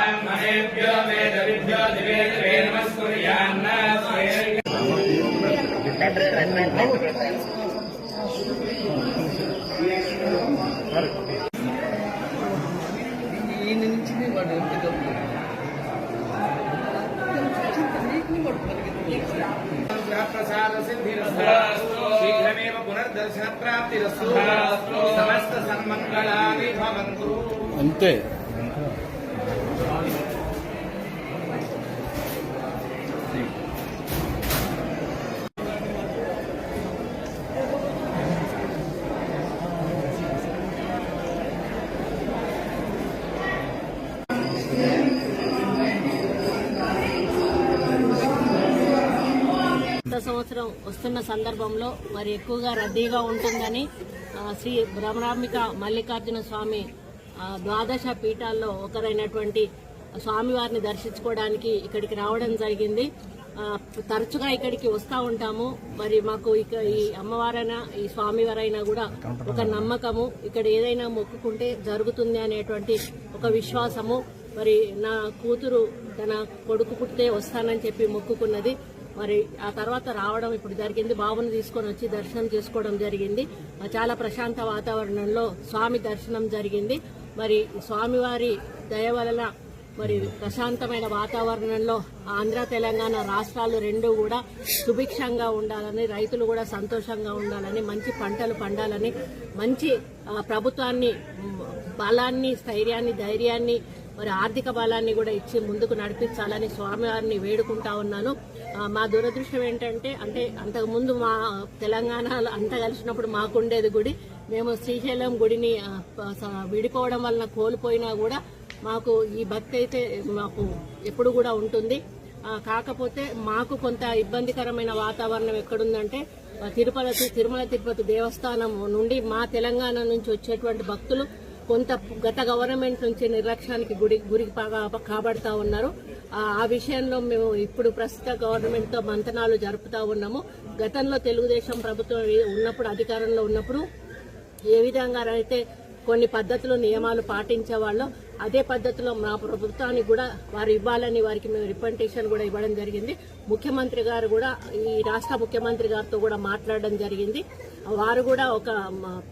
ब्राह्मणेभ्यो वेदविभ्यो दिवे दिवे नमस्कुर्यान्न प्रसाद सिद्धिरस्तु शीघ्रमेव पुनर्दर्शन प्राप्तिरस्तु समस्त सन्मंगलानि भवन्तु अंते సంవత్సరం వస్తున్న సందర్భంలో మరి ఎక్కువగా రద్దీగా ఉంటుందని శ్రీ భ్రమరాంబిక మల్లికార్జున స్వామి ద్వాదశ పీఠాల్లో ఒకరైనటువంటి స్వామివారిని దర్శించుకోవడానికి ఇక్కడికి రావడం జరిగింది. తరచుగా ఇక్కడికి వస్తూ ఉంటాము. మరి మాకు ఇక ఈ అమ్మవారైనా ఈ స్వామివారైనా కూడా ఒక నమ్మకము, ఇక్కడ ఏదైనా మొక్కుకుంటే జరుగుతుంది అనేటువంటి ఒక విశ్వాసము. మరి నా కూతురు తన కొడుకు పుట్టితే వస్తానని చెప్పి మొక్కుకున్నది. మరి ఆ తర్వాత రావడం ఇప్పుడు జరిగింది. బాబుని తీసుకొని వచ్చి దర్శనం చేసుకోవడం జరిగింది. చాలా ప్రశాంత వాతావరణంలో స్వామి దర్శనం జరిగింది. మరి స్వామివారి దయ వలన మరి ప్రశాంతమైన వాతావరణంలో ఆంధ్ర తెలంగాణ రాష్ట్రాలు రెండూ కూడా సుభిక్షంగా ఉండాలని, రైతులు కూడా సంతోషంగా ఉండాలని, మంచి పంటలు పండాలని, మంచి ప్రభుత్వాన్ని బలాన్ని, స్థైర్యాన్ని, ధైర్యాన్ని, మరి ఆర్థిక బలాన్ని కూడా ఇచ్చి ముందుకు నడిపించాలని స్వామివారిని వేడుకుంటా ఉన్నాను. మా దురదృష్టం ఏంటంటే అంతకుముందు మా తెలంగాణలో అంతా కలిసినప్పుడు మాకుండేది గుడి. మేము శ్రీశైలం గుడిని విడిపోవడం వలన కోల్పోయినా కూడా మాకు ఈ భక్తి అయితే మాకు ఎప్పుడు కూడా ఉంటుంది. కాకపోతే మాకు కొంత ఇబ్బందికరమైన వాతావరణం ఎక్కడుందంటే తిరుమల తిరుపతి దేవస్థానం నుండి మా తెలంగాణ నుంచి వచ్చేటువంటి భక్తులు కొంత గత గవర్నమెంట్ నుంచి నిర్లక్ష్యానికి గురికి కాబడతా ఉన్నారు. ఆ విషయంలో మేము ఇప్పుడు ప్రస్తుత గవర్నమెంట్ తో మంతనాలు జరుపుతా ఉన్నాము. గతంలో తెలుగుదేశం ప్రభుత్వం ఉన్నప్పుడు, అధికారంలో ఉన్నప్పుడు ఏ విధంగా అయితే కొన్ని పద్ధతులు, నియమాలు పాటించేవాళ్ళు అదే పద్ధతిలో మా ప్రభుత్వానికి కూడా వారు ఇవ్వాలని వారికి మేము రిప్రజెంటేషన్ కూడా ఇవ్వడం జరిగింది. ముఖ్యమంత్రి గారు కూడా ఈ రాష్ట్ర ముఖ్యమంత్రి గారితో కూడా మాట్లాడడం జరిగింది. వారు కూడా ఒక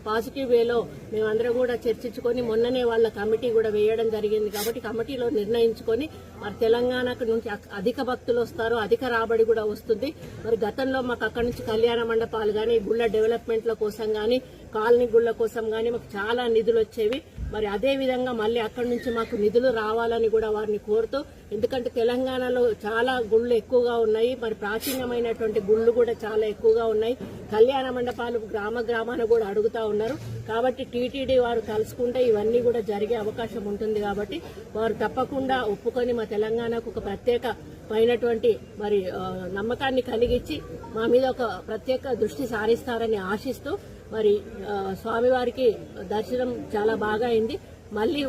పాజిటివ్ వేలో మేమందరం కూడా చర్చించుకొని మొన్ననే వాళ్ళ కమిటీ కూడా వేయడం జరిగింది. కాబట్టి కమిటీలో నిర్ణయించుకొని మరి తెలంగాణకు నుంచి అధిక భక్తులు వస్తారు, అధిక రాబడి కూడా వస్తుంది. మరి గతంలో మాకు అక్కడి నుంచి కళ్యాణ మండపాలు కానీ, గుళ్ల డెవలప్మెంట్ల కోసం కానీ, కాలనీ గుళ్ల కోసం కానీ మాకు చాలా నిధులు వచ్చేవి. మరి అదే విధంగా మళ్ళీ అక్కడి నుంచి మాకు నిధులు రావాలని కూడా వారిని కోరుతూ, ఎందుకంటే తెలంగాణలో చాలా గుళ్ళు ఎక్కువగా ఉన్నాయి, మరి ప్రాచీనమైనటువంటి గుళ్ళు కూడా చాలా ఎక్కువగా ఉన్నాయి. కళ్యాణ మండపాలు గ్రామాన కూడా అడుగుతా ఉన్నారు. కాబట్టి టీటీడీ వారు కలుసుకుంటే ఇవన్నీ కూడా జరిగే అవకాశం ఉంటుంది. కాబట్టి వారు తప్పకుండా ఒప్పుకొని మా తెలంగాణకు ఒక ప్రత్యేకమైనటువంటి మరి నమ్మకాన్ని కలిగించి మా మీద ఒక ప్రత్యేక దృష్టి సారిస్తారని ఆశిస్తూ మరి స్వామివారికి దర్శనం చాలా బాగా అయింది. మళ్ళీ